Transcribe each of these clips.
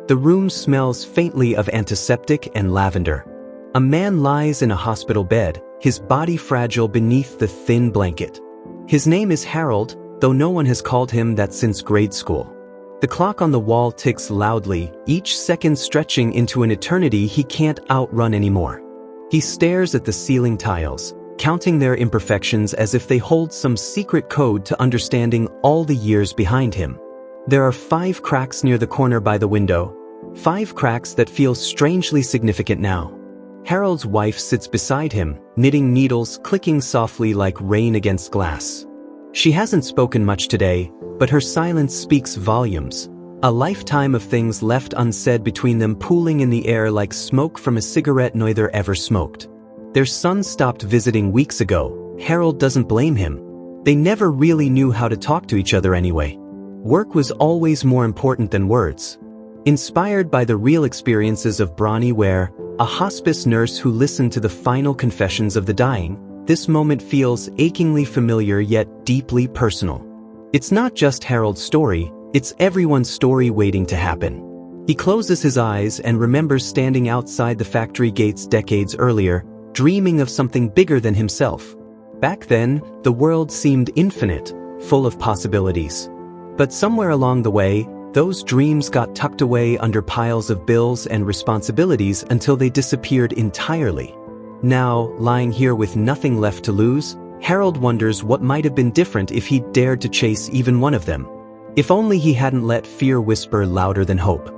The room smells faintly of antiseptic and lavender. A man lies in a hospital bed, his body fragile beneath the thin blanket. His name is Harold, though no one has called him that since grade school. The clock on the wall ticks loudly, each second stretching into an eternity he can't outrun anymore. He stares at the ceiling tiles, counting their imperfections as if they hold some secret code to understanding all the years behind him. There are 5 cracks near the corner by the window, 5 cracks that feel strangely significant now. Harold's wife sits beside him, knitting needles clicking softly like rain against glass. She hasn't spoken much today, but her silence speaks volumes. A lifetime of things left unsaid between them pooling in the air like smoke from a cigarette neither ever smoked. Their son stopped visiting weeks ago. Harold doesn't blame him. They never really knew how to talk to each other anyway. Work was always more important than words. Inspired by the real experiences of Bronnie Ware, a hospice nurse who listened to the final confessions of the dying, this moment feels achingly familiar yet deeply personal. It's not just Harold's story, it's everyone's story waiting to happen. He closes his eyes and remembers standing outside the factory gates decades earlier, dreaming of something bigger than himself. Back then, the world seemed infinite, full of possibilities. But somewhere along the way, those dreams got tucked away under piles of bills and responsibilities until they disappeared entirely. Now, lying here with nothing left to lose, Harold wonders what might have been different if he'd dared to chase even one of them. If only he hadn't let fear whisper louder than hope.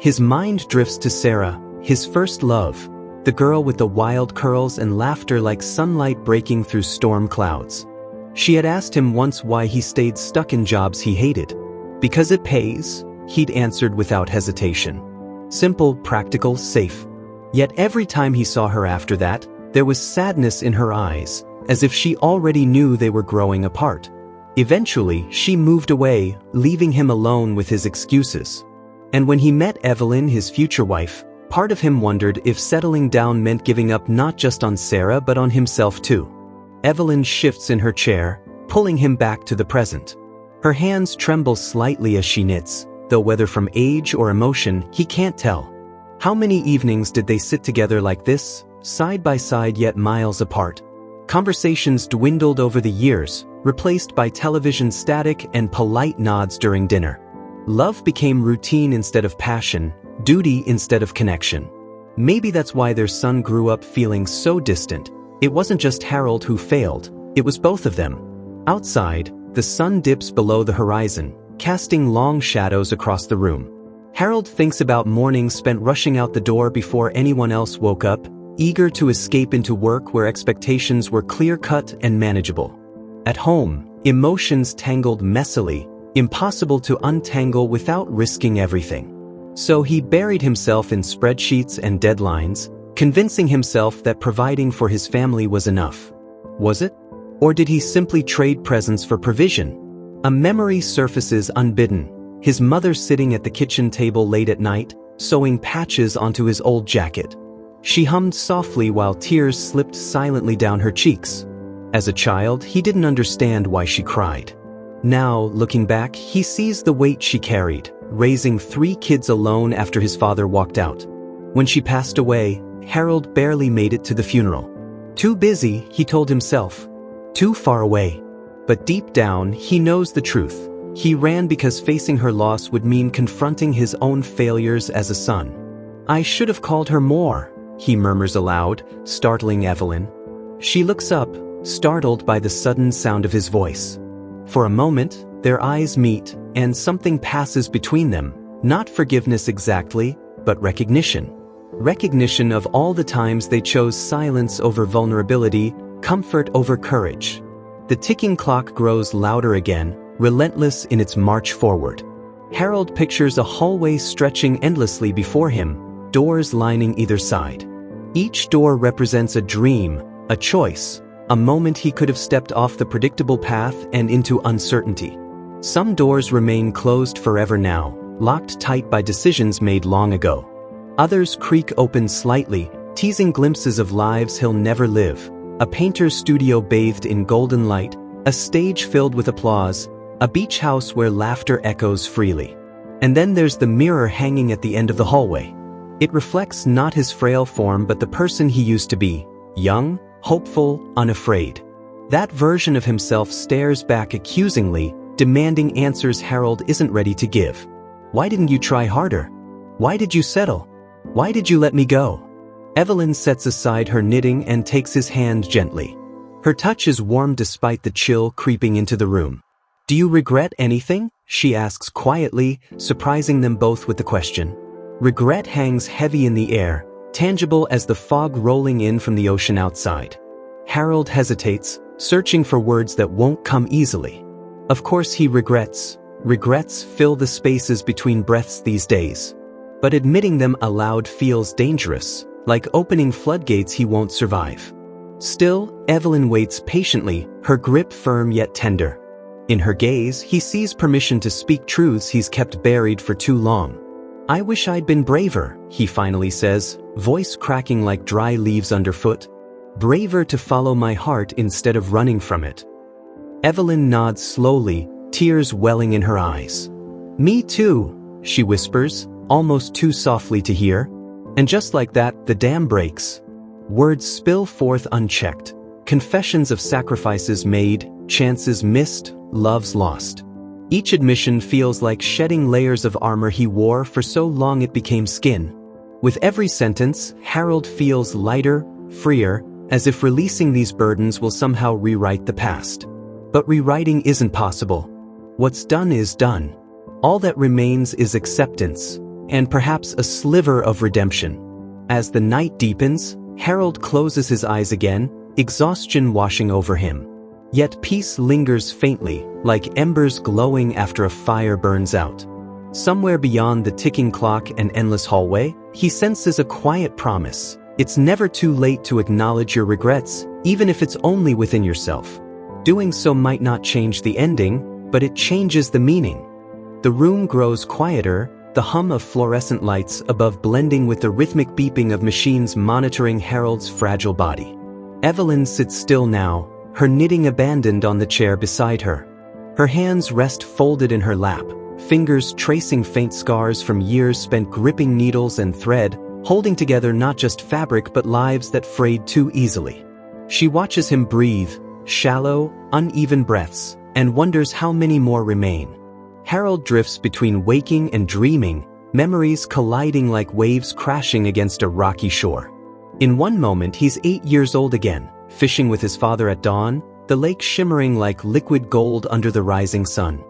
His mind drifts to Sarah, his first love, the girl with the wild curls and laughter like sunlight breaking through storm clouds. She had asked him once why he stayed stuck in jobs he hated. Because it pays, he'd answered without hesitation. Simple, practical, safe. Yet every time he saw her after that, there was sadness in her eyes, as if she already knew they were growing apart. Eventually, she moved away, leaving him alone with his excuses. And when he met Evelyn, his future wife, part of him wondered if settling down meant giving up not just on Sarah but on himself too. Evelyn shifts in her chair, pulling him back to the present. Her hands tremble slightly as she knits, though whether from age or emotion, he can't tell. How many evenings did they sit together like this, side by side yet miles apart? Conversations dwindled over the years, replaced by television static and polite nods during dinner. Love became routine instead of passion, duty instead of connection. Maybe that's why their son grew up feeling so distant. It wasn't just Harold who failed, it was both of them. Outside, the sun dips below the horizon, casting long shadows across the room. Harold thinks about mornings spent rushing out the door before anyone else woke up, eager to escape into work where expectations were clear-cut and manageable. At home, emotions tangled messily, impossible to untangle without risking everything. So he buried himself in spreadsheets and deadlines, convincing himself that providing for his family was enough. Was it? Or did he simply trade presents for provision? A memory surfaces unbidden. His mother sitting at the kitchen table late at night, sewing patches onto his old jacket. She hummed softly while tears slipped silently down her cheeks. As a child, he didn't understand why she cried. Now, looking back, he sees the weight she carried, raising 3 kids alone after his father walked out. When she passed away, Harold barely made it to the funeral. Too busy, he told himself. Too far away. But deep down, he knows the truth. He ran because facing her loss would mean confronting his own failures as a son. "I should have called her more," he murmurs aloud, startling Evelyn. She looks up, startled by the sudden sound of his voice. For a moment, their eyes meet, and something passes between them, not forgiveness exactly, but recognition. Recognition of all the times they chose silence over vulnerability, comfort over courage. The ticking clock grows louder again, relentless in its march forward. Harold pictures a hallway stretching endlessly before him, doors lining either side. Each door represents a dream, a choice, a moment he could have stepped off the predictable path and into uncertainty. Some doors remain closed forever now, locked tight by decisions made long ago. Others creak open slightly, teasing glimpses of lives he'll never live. A painter's studio bathed in golden light, a stage filled with applause, a beach house where laughter echoes freely. And then there's the mirror hanging at the end of the hallway. It reflects not his frail form but the person he used to be, young, hopeful, unafraid. That version of himself stares back accusingly, demanding answers Harold isn't ready to give. Why didn't you try harder? Why did you settle? Why did you let me go? Evelyn sets aside her knitting and takes his hand gently. Her touch is warm despite the chill creeping into the room. Do you regret anything? She asks quietly, surprising them both with the question. Regret hangs heavy in the air, tangible as the fog rolling in from the ocean outside. Harold hesitates, searching for words that won't come easily. Of course he regrets. Regrets fill the spaces between breaths these days. But admitting them aloud feels dangerous, like opening floodgates he won't survive. Still, Evelyn waits patiently, her grip firm yet tender. In her gaze, he sees permission to speak truths he's kept buried for too long. I wish I'd been braver, he finally says, voice cracking like dry leaves underfoot. Braver to follow my heart instead of running from it. Evelyn nods slowly, tears welling in her eyes. Me too, she whispers, almost too softly to hear. And just like that, the dam breaks. Words spill forth unchecked. Confessions of sacrifices made, chances missed, loves lost. Each admission feels like shedding layers of armor he wore for so long it became skin. With every sentence, Harold feels lighter, freer, as if releasing these burdens will somehow rewrite the past. But rewriting isn't possible. What's done is done. All that remains is acceptance, and perhaps a sliver of redemption. As the night deepens, Harold closes his eyes again, exhaustion washing over him. Yet peace lingers faintly, like embers glowing after a fire burns out. Somewhere beyond the ticking clock and endless hallway, he senses a quiet promise. It's never too late to acknowledge your regrets, even if it's only within yourself. Doing so might not change the ending, but it changes the meaning. The room grows quieter, the hum of fluorescent lights above blending with the rhythmic beeping of machines monitoring Harold's fragile body. Evelyn sits still now, her knitting abandoned on the chair beside her. Her hands rest folded in her lap, fingers tracing faint scars from years spent gripping needles and thread, holding together not just fabric but lives that frayed too easily. She watches him breathe, shallow, uneven breaths, and wonders how many more remain. Harold drifts between waking and dreaming, memories colliding like waves crashing against a rocky shore. In one moment he's 8 years old again, fishing with his father at dawn, the lake shimmering like liquid gold under the rising sun.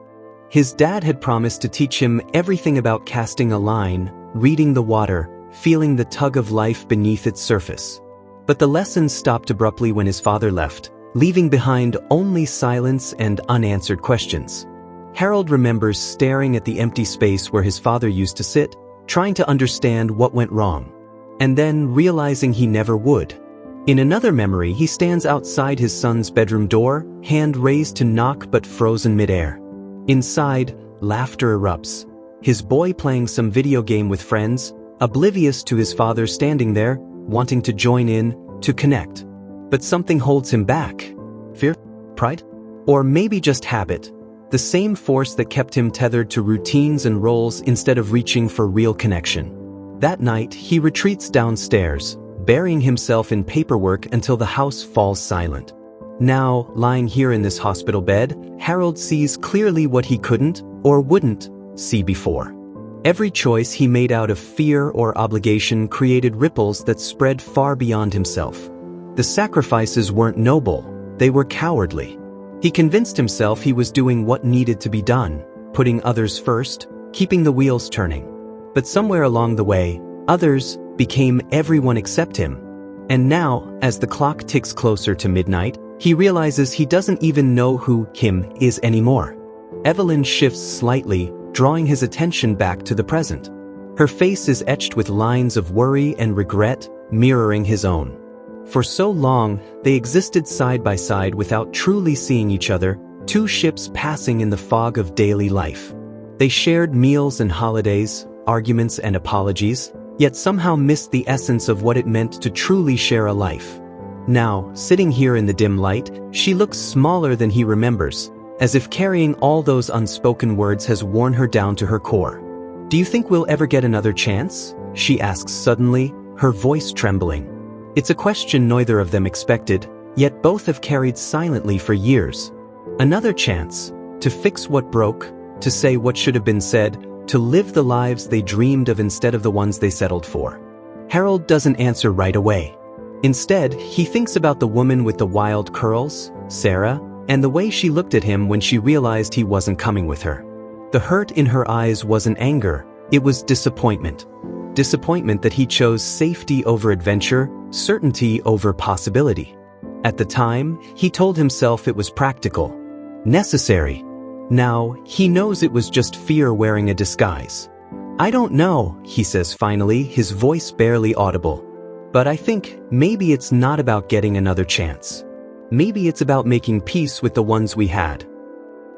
His dad had promised to teach him everything about casting a line, reading the water, feeling the tug of life beneath its surface. But the lessons stopped abruptly when his father left, leaving behind only silence and unanswered questions. Harold remembers staring at the empty space where his father used to sit, trying to understand what went wrong, and then realizing he never would. In another memory, he stands outside his son's bedroom door, hand raised to knock but frozen midair. Inside, laughter erupts. His boy playing some video game with friends, oblivious to his father standing there, wanting to join in, to connect. But something holds him back. Fear? Pride? Or maybe just habit. The same force that kept him tethered to routines and roles instead of reaching for real connection. That night, he retreats downstairs, burying himself in paperwork until the house falls silent. Now, lying here in this hospital bed, Harold sees clearly what he couldn't, or wouldn't, see before. Every choice he made out of fear or obligation created ripples that spread far beyond himself. The sacrifices weren't noble, they were cowardly. He convinced himself he was doing what needed to be done, putting others first, keeping the wheels turning. But somewhere along the way, others became everyone except him. And now, as the clock ticks closer to midnight, he realizes he doesn't even know who him is anymore. Evelyn shifts slightly, drawing his attention back to the present. Her face is etched with lines of worry and regret, mirroring his own. For so long, they existed side by side without truly seeing each other, two ships passing in the fog of daily life. They shared meals and holidays, arguments and apologies, yet somehow missed the essence of what it meant to truly share a life. Now, sitting here in the dim light, she looks smaller than he remembers, as if carrying all those unspoken words has worn her down to her core. Do you think we'll ever get another chance? She asks suddenly, her voice trembling. It's a question neither of them expected, yet both have carried silently for years. Another chance, to fix what broke, to say what should have been said, to live the lives they dreamed of instead of the ones they settled for. Harold doesn't answer right away. Instead, he thinks about the woman with the wild curls, Sarah, and the way she looked at him when she realized he wasn't coming with her. The hurt in her eyes wasn't anger, it was disappointment. Disappointment that he chose safety over adventure, certainty over possibility. At the time, he told himself it was practical, necessary. Now, he knows it was just fear wearing a disguise. I don't know, he says finally, his voice barely audible. But I think maybe it's not about getting another chance. Maybe it's about making peace with the ones we had.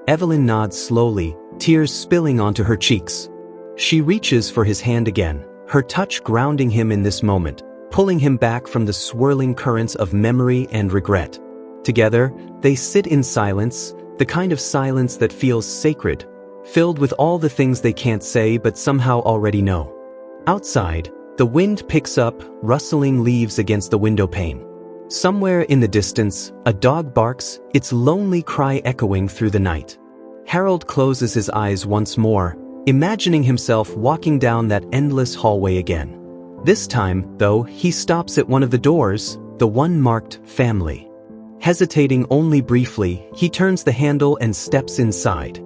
Evelyn nods slowly, tears spilling onto her cheeks. She reaches for his hand again, her touch grounding him in this moment, pulling him back from the swirling currents of memory and regret. Together, they sit in silence, the kind of silence that feels sacred, filled with all the things they can't say but somehow already know. Outside, the wind picks up, rustling leaves against the window pane. Somewhere in the distance, a dog barks, its lonely cry echoing through the night. Harold closes his eyes once more, imagining himself walking down that endless hallway again. This time, though, he stops at one of the doors, the one marked family. Hesitating only briefly, he turns the handle and steps inside.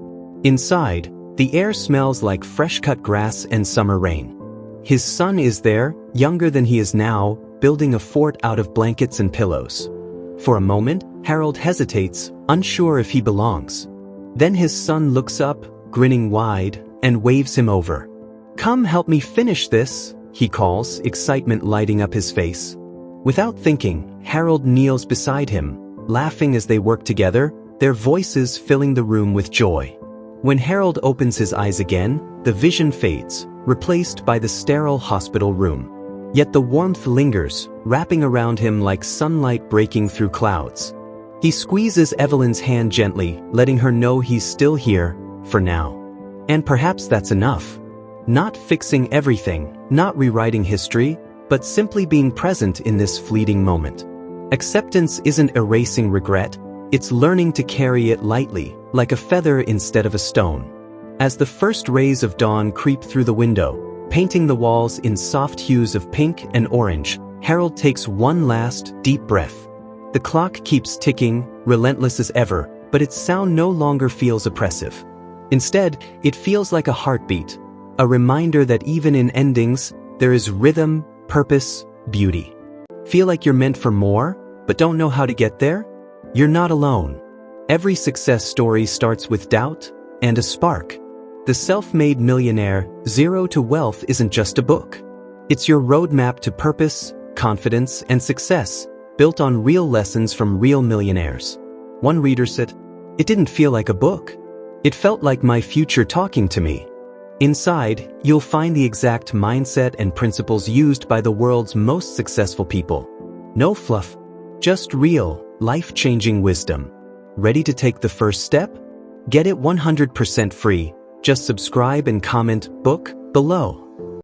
Inside, the air smells like fresh-cut grass and summer rain. His son is there, younger than he is now, building a fort out of blankets and pillows. For a moment, Harold hesitates, unsure if he belongs. Then his son looks up, grinning wide, and waves him over. "Come help me finish this," he calls, excitement lighting up his face. Without thinking, Harold kneels beside him, laughing as they work together, their voices filling the room with joy. When Harold opens his eyes again, the vision fades, replaced by the sterile hospital room. Yet the warmth lingers, wrapping around him like sunlight breaking through clouds. He squeezes Evelyn's hand gently, letting her know he's still here, for now. And perhaps that's enough. Not fixing everything, not rewriting history, but simply being present in this fleeting moment. Acceptance isn't erasing regret, it's learning to carry it lightly, like a feather instead of a stone. As the first rays of dawn creep through the window, painting the walls in soft hues of pink and orange, Harold takes one last, deep breath. The clock keeps ticking, relentless as ever, but its sound no longer feels oppressive. Instead, it feels like a heartbeat, a reminder that even in endings, there is rhythm, purpose, beauty. Feel like you're meant for more, but don't know how to get there? You're not alone. Every success story starts with doubt and a spark. The Self-Made Millionaire, Zero to Wealth isn't just a book. It's your roadmap to purpose, confidence, and success, built on real lessons from real millionaires. One reader said, "It didn't feel like a book. It felt like my future talking to me." Inside, you'll find the exact mindset and principles used by the world's most successful people. No fluff, just real, life-changing wisdom. Ready to take the first step? Get it 100% free. Just subscribe and comment "book" below.